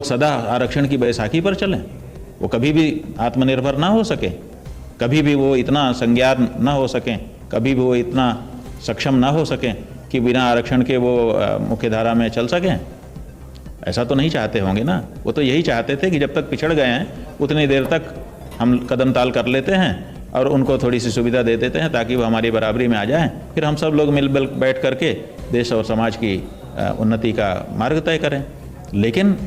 सदा आरक्षण की बैसाखी पर चलें, वो कभी भी आत्मनिर्भर ना हो सके, कभी भी वो इतना संज्ञान ना हो सकें, कभी भी वो इतना सक्षम ना हो सकें कि बिना आरक्षण के वो मुख्यधारा में चल सकें। ऐसा तो नहीं चाहते होंगे ना। वो तो यही चाहते थे कि जब तक पिछड़ गए हैं उतनी देर तक हम कदम ताल कर लेते हैं और उनको थोड़ी सी सुविधा दे देते हैं ताकि वो हमारी बराबरी में आ जाएं, फिर हम सब लोग मिल बैठ करके देश और समाज की उन्नति का मार्ग तय करें। लेकिन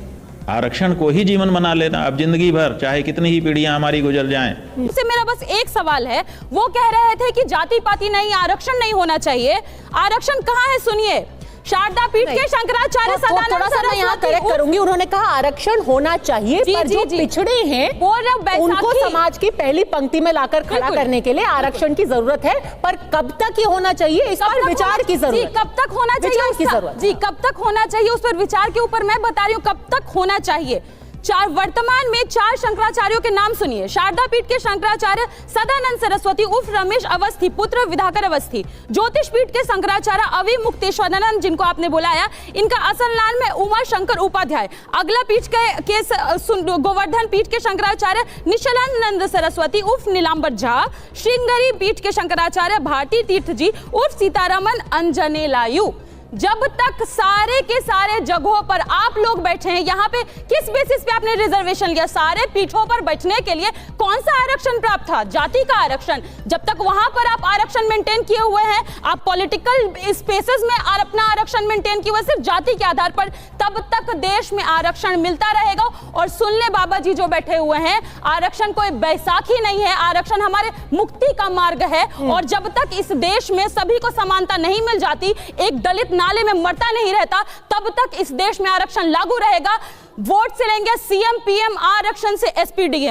आरक्षण को ही जीवन बना लेना, अब जिंदगी भर चाहे कितनी ही पीढ़ियां हमारी गुजर जाएं। से मेरा बस एक सवाल है, वो कह रहे थे कि जाति पाति नहीं, आरक्षण नहीं होना चाहिए। आरक्षण कहाँ है? सुनिए, शारदा पीठ के शंकराचार्य थोड़ा सा मैं यहाँ करेक्ट करूंगी। उन्होंने कहा आरक्षण होना चाहिए, पर जो पिछड़े हैं उनको समाज की पहली पंक्ति में लाकर खड़ा करने के लिए आरक्षण की जरूरत है। पर कब तक ये होना चाहिए, इस पर विचार की जरूरत है। कब तक होना चाहिए जी, कब तक होना चाहिए उस पर विचार के ऊपर मैं बता रही हूँ कब तक होना चाहिए। वर्तमान में 4 शंकराचार्यों के नाम सुनिए। शारदा पीठ के शंकराचार्य सदानंद सरस्वती उर्फ रमेश अवस्थी पुत्र विधाकर अवस्थी, ज्योतिष पीठ के शंकराचार्य अवि मुक्तेश्वरानंद जिनको आपने बुलाया, इनका असल नाम है उमा शंकर उपाध्याय। अगला पीठ के गोवर्धन पीठ के शंकराचार्य निशलानंद सरस्वती उर्फ नीलांबर झा, श्रृंगेरी पीठ के शंकराचार्य भारती तीर्थ जी उर्फ सीतारामन अंजनेलायु। जब तक सारे के सारे जगहों पर आप लोग बैठे हैं, यहाँ पे किस बेसिस पे आपने रिजर्वेशन लिया? सारे पीठों पर बैठने के लिए कौन सा आरक्षण प्राप्त था? जाति का आरक्षण। जब तक वहां पर आप आरक्षण मेंटेन किए हुए हैं, आप पॉलिटिकल स्पेसेस में अपना आरक्षण मेंटेन किए हुए सिर्फ जाति के आधार पर, तब तक देश में आरक्षण मिलता रहेगा। और सुन ले बाबा जी जो बैठे हुए हैं, आरक्षण कोई बैसाखी नहीं है, आरक्षण हमारे मुक्ति का मार्ग है। और जब तक इस देश में सभी को समानता नहीं मिल जाती, एक दलित नाले में मरता नहीं रहता, तब तक इस देश में आरक्षण लागू रहेगा। वोट से लेंगे सीएम पीएम, आरक्षण से एसपी डीएम।